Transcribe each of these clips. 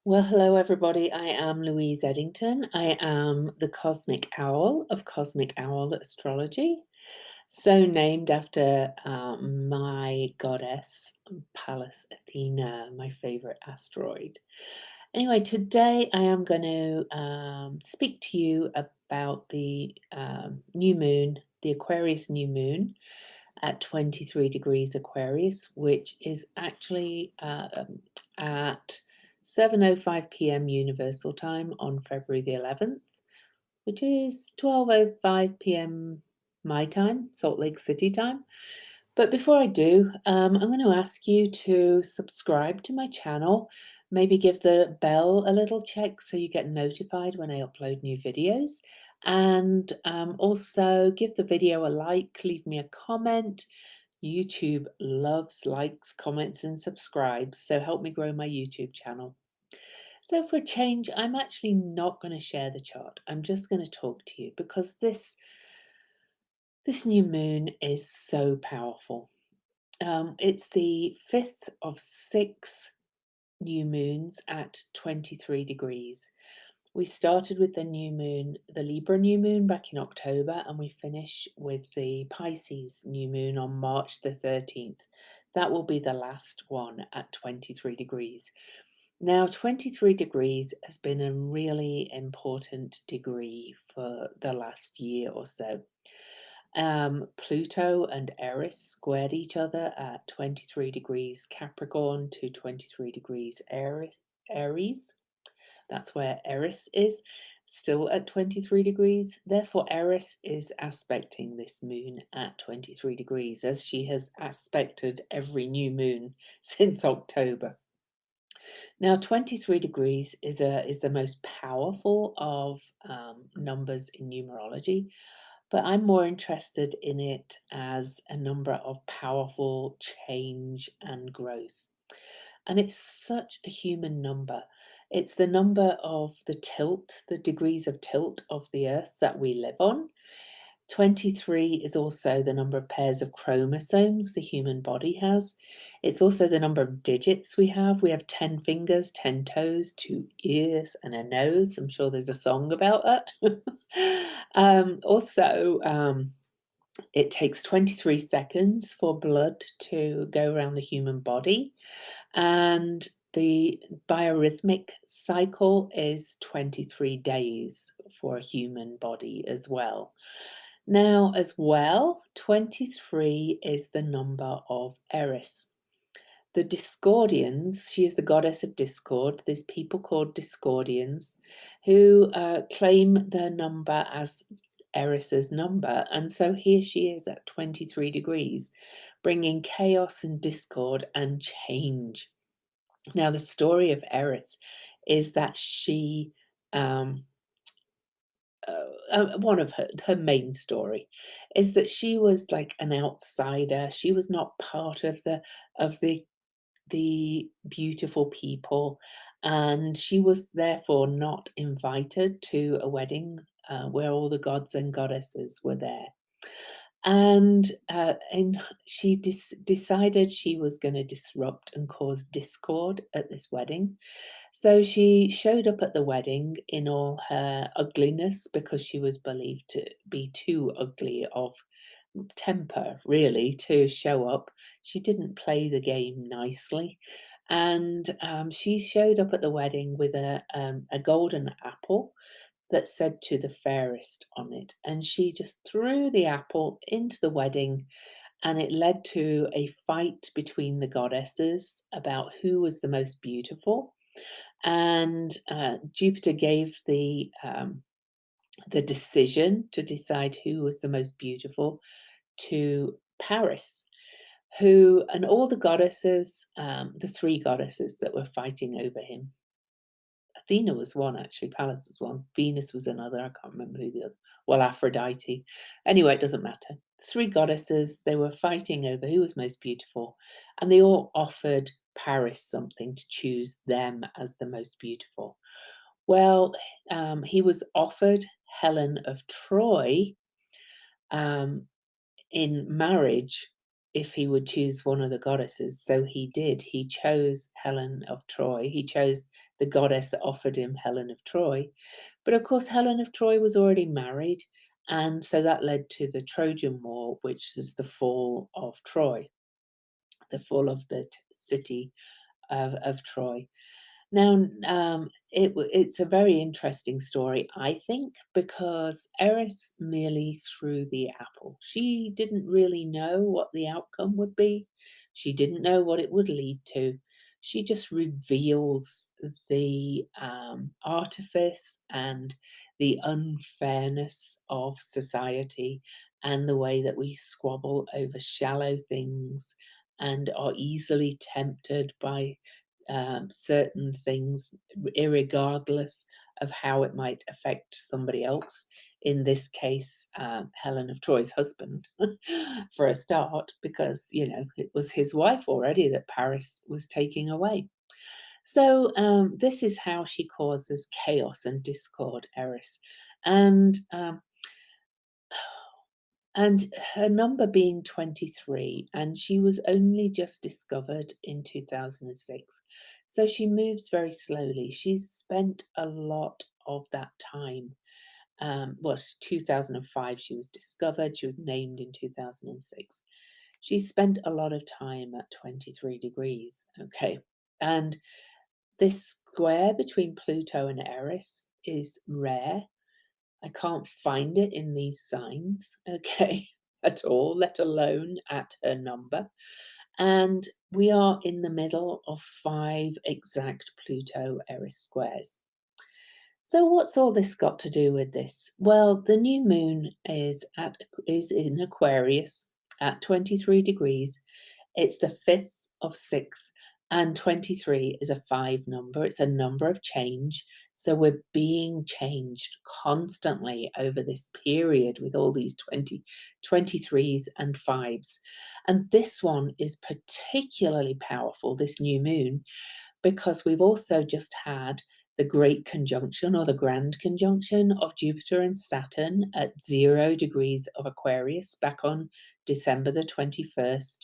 Well, hello, everybody. I am Louise Eddington. I am the Cosmic Owl of Cosmic Owl Astrology, so named after my goddess, Pallas Athena, my favorite asteroid. Anyway, today I am going to speak to you about the new moon, the Aquarius new moon at 23 degrees Aquarius, which is actually at 7:05 p.m. Universal Time on February the 11th, which is 12:05 p.m. my time, Salt Lake City time. But before I do, I'm going to ask you to subscribe to my channel, maybe give the bell a little check so you get notified when I upload new videos, and also give the video a like, leave me a comment. YouTube loves likes, comments, and subscribes, so help me grow my YouTube channel. So for a change, I'm actually not going to share the chart. I'm just going to talk to you because this new moon is so powerful. It's the fifth of six new moons at 23 degrees. We started with the new moon, the Libra new moon, back in October, and we finish with the Pisces new moon on March the 13th. That will be the last one at 23 degrees. Now, 23 degrees has been a really important degree for the last year or so. Pluto and Eris squared each other at 23 degrees Capricorn to 23 degrees Aries. That's where Eris is, still at 23 degrees. Therefore, Eris is aspecting this moon at 23 degrees, as she has aspected every new moon since October. Now, 23 degrees is the most powerful of numbers in numerology, but I'm more interested in it as a number of powerful change and growth. And it's such a human number. It's the number of the tilt, the degrees of tilt of the Earth that we live on. 23 is also the number of pairs of chromosomes the human body has. It's also the number of digits we have. We have 10 fingers, 10 toes, 2 ears, and a nose. I'm sure there's a song about that. It takes 23 seconds for blood to go around the human body, and the biorhythmic cycle is 23 days for a human body as well. Now, as well, 23 is the number of Eris. The Discordians, she is the goddess of discord. There's people called Discordians who claim their number as Eris's number. And so here she is at 23 degrees, bringing chaos and discord and change. Now, the story of Eris is that she one of her main story is that she was like an outsider. She was not part of the beautiful people, and she was therefore not invited to a wedding where all the gods and goddesses were there. And she decided she was going to disrupt and cause discord at this wedding. So she showed up at the wedding in all her ugliness because she was believed to be too ugly of temper, really, to show up. She didn't play the game nicely. And she showed up at the wedding with a golden apple that said "to the fairest" on it. And she just threw the apple into the wedding, and it led to a fight between the goddesses about who was the most beautiful. And Jupiter gave the decision to decide who was the most beautiful to Paris, who, and all the goddesses, the three goddesses that were fighting over him. Athena was one, actually. Pallas was one. Venus was another. I can't remember who the other. Well, Aphrodite. Anyway, it doesn't matter. Three goddesses. They were fighting over who was most beautiful, and they all offered Paris something to choose them as the most beautiful. Well, he was offered Helen of Troy in marriage if he would choose one of the goddesses. So he did. He chose Helen of Troy. He chose the goddess that offered him Helen of Troy. But of course, Helen of Troy was already married. And so that led to the Trojan War, which was the fall of Troy, the fall of the city of Troy. Now, it's a very interesting story, I think, because Eris merely threw the apple. She didn't really know what the outcome would be. She didn't know what it would lead to. She just reveals the artifice and the unfairness of society and the way that we squabble over shallow things and are easily tempted by certain things, irregardless of how it might affect somebody else. In this case, Helen of Troy's husband, for a start, because, you know, it was his wife already that Paris was taking away. So this is how she causes chaos and discord, Eris. And and her number being 23, and she was only just discovered in 2006. So she moves very slowly. She's spent a lot of that time. Well, 2005 she was discovered. She was named in 2006. She spent a lot of time at 23 degrees. Okay. And this square between Pluto and Eris is rare. I can't find it in these signs, okay, at all, let alone at her number. And we are in the middle of 5 exact Pluto Eris squares. So what's all this got to do with this? Well, the new moon is in Aquarius at 23 degrees. It's the 5th of 6th, and 23 is a 5 number. It's a number of change. So we're being changed constantly over this period with all these 23s and 5s. And this one is particularly powerful, this new moon, because we've also just had the great conjunction or the grand conjunction of Jupiter and Saturn at 0 degrees of Aquarius back on December the 21st,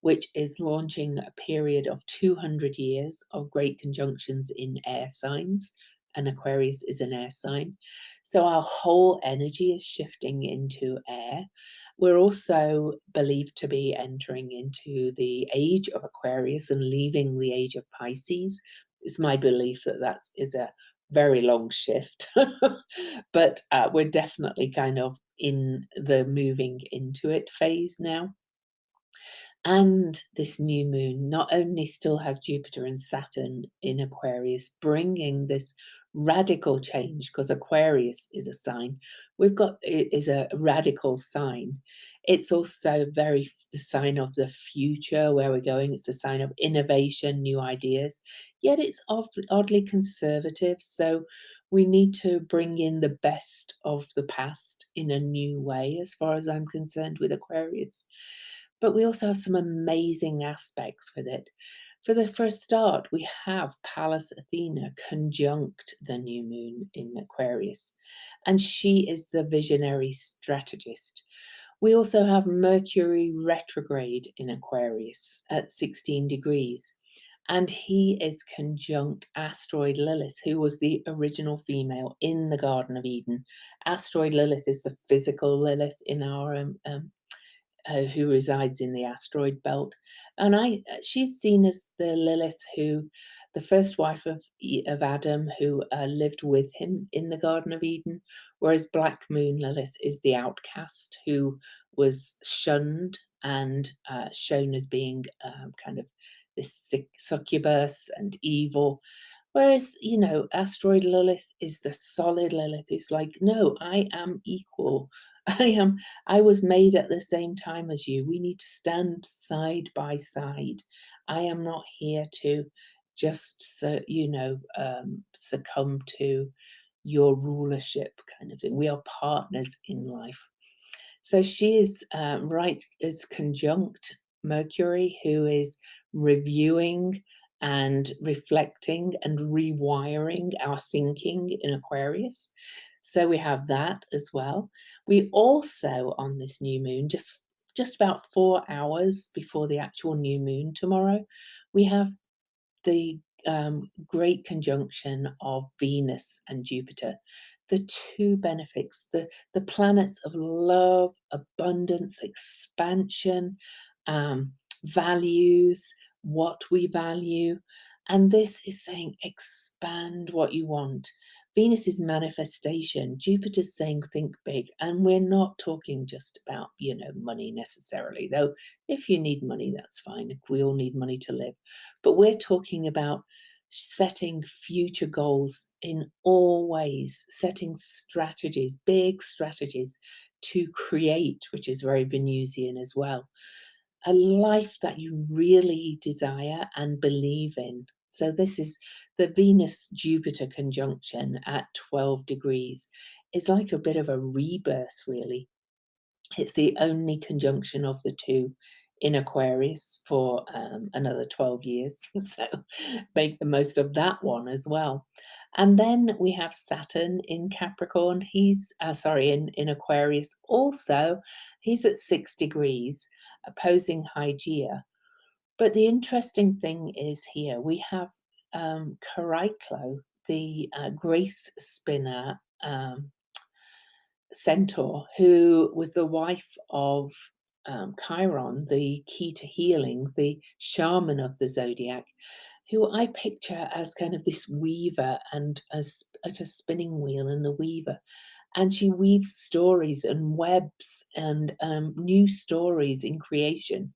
which is launching a period of 200 years of great conjunctions in air signs, and Aquarius is an air sign. So our whole energy is shifting into air. We're also believed to be entering into the age of Aquarius and leaving the age of Pisces. It's my belief that that is a very long shift, but we're definitely kind of in the moving into it phase now. And this new moon not only still has Jupiter and Saturn in Aquarius, bringing this radical change, because Aquarius is a sign, it is a radical sign. It's also the sign of the future, where we're going. It's the sign of innovation, new ideas, yet it's oddly conservative. So we need to bring in the best of the past in a new way, as far as I'm concerned, with Aquarius. But we also have some amazing aspects with it. For a start, we have Pallas Athena conjunct the new moon in Aquarius, and she is the visionary strategist. We also have Mercury retrograde in Aquarius at 16 degrees, and he is conjunct asteroid Lilith, who was the original female in the Garden of Eden. Asteroid Lilith is the physical Lilith in our who resides in the asteroid belt, and she's seen as the Lilith the first wife of Adam, who lived with him in the Garden of Eden, whereas Black Moon Lilith is the outcast who was shunned and shown as being kind of this succubus and evil. Whereas, you know, asteroid Lilith is the solid Lilith. It's like, no, I am equal. I was made at the same time as you. We need to stand side by side. I am not here to just, succumb to your rulership kind of thing. We are partners in life. So she is conjunct Mercury, who is reviewing and reflecting and rewiring our thinking in Aquarius. So we have that as well. We also, on this new moon, just just about 4 hours before the actual new moon tomorrow, we have the great conjunction of Venus and Jupiter, the two benefics, the planets of love, abundance, expansion, um, values, what we value. And this is saying expand what you want. Venus is manifestation. Jupiter's saying think big. And we're not talking just about, money necessarily, though if you need money, that's fine. We all need money to live. But we're talking about setting future goals in all ways, setting strategies, big strategies to create, which is very Venusian as well, a life that you really desire and believe in. So this is the Venus Jupiter conjunction at 12 degrees is like a bit of a rebirth, really. It's the only conjunction of the two in Aquarius for another 12 years. So make the most of that one as well. And then we have Saturn in Capricorn. He's, sorry, in Aquarius also. He's at 6 degrees, opposing Hygeia. But the interesting thing is here, we have Chariklo, the grace spinner, centaur, who was the wife of Chiron, the key to healing, the shaman of the zodiac, who I picture as kind of this weaver and as at a spinning wheel in the weaver. And she weaves stories and webs and new stories in creation.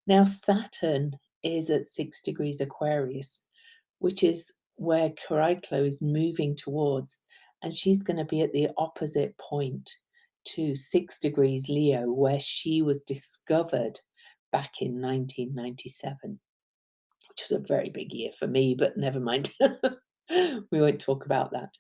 Now, Saturn is at 6 degrees Aquarius, which is where Chariklo is moving towards, and she's going to be at the opposite point to 6 degrees Leo, where she was discovered back in 1997, which was a very big year for me, but never mind. We won't talk about that.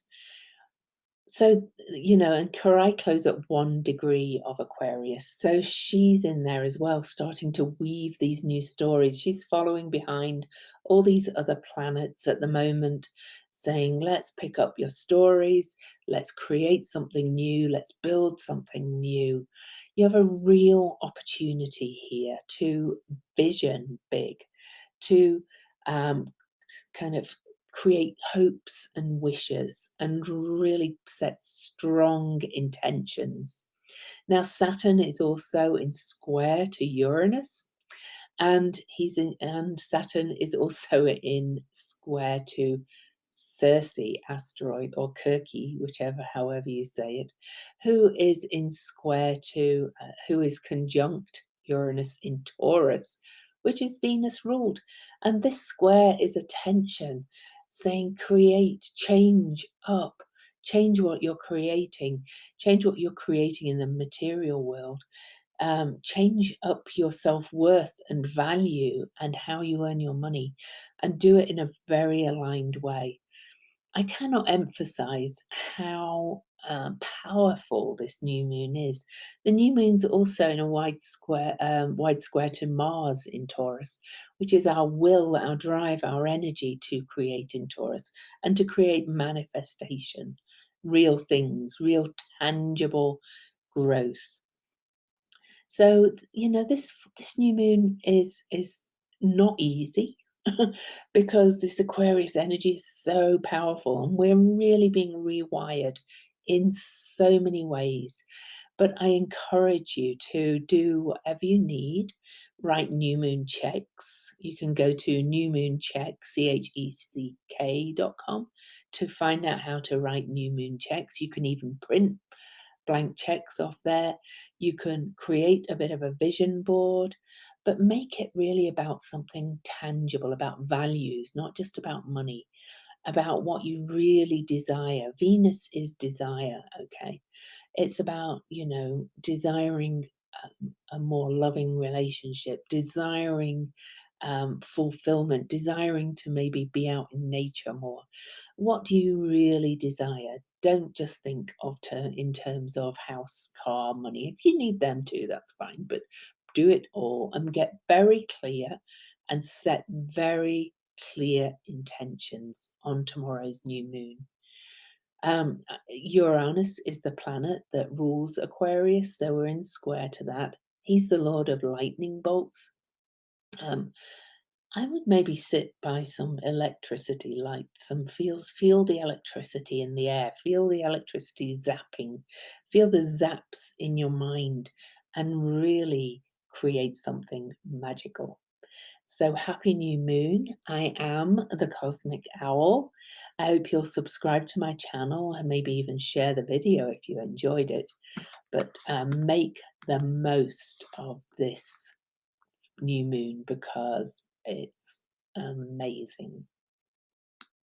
So, and Chariklo's at 1 degree of Aquarius. So she's in there as well, starting to weave these new stories. She's following behind all these other planets at the moment, saying, let's pick up your stories, let's create something new, let's build something new. You have a real opportunity here to vision big, to kind of create hopes and wishes and really set strong intentions. Now, Saturn is also in square to Uranus, and Saturn is also in square to Circe asteroid, or Kirky, however you say it, who is in square to, who is conjunct Uranus in Taurus, which is Venus ruled. And this square is a tension saying create, change up, change what you're creating, change what you're creating in the material world. Change up your self-worth and value and how you earn your money, and do it in a very aligned way. I cannot emphasize how powerful this new moon is. The new moon's also in a wide square to Mars in Taurus, which is our will, our drive, our energy to create in Taurus and to create manifestation, real things, real tangible growth. So, this new moon is not easy because this Aquarius energy is so powerful and we're really being rewired in so many ways. But I encourage you to do whatever you need. Write new moon checks. You can go to newmooncheck.com to find out how to write new moon checks. You can even print blank checks off there. You can create a bit of a vision board, but make it really about something tangible, about values, not just about money, about what you really desire. Venus is desire, okay? It's about, desiring a more loving relationship, desiring fulfillment, desiring to maybe be out in nature more. What do you really desire? Don't just think in terms of house, car, money. If you need them too, that's fine, but do it all and get very clear and set very clear intentions on tomorrow's new moon. Uranus is the planet that rules Aquarius, so we're in square to that. He's the lord of lightning bolts. Um, I would maybe sit by some electricity lights and feel the electricity in the air, feel the electricity zapping, feel the zaps in your mind, and really create something magical. So happy new moon. I am the Cosmic Owl. I hope you'll subscribe to my channel and maybe even share the video if you enjoyed it. But make the most of this new moon because it's amazing.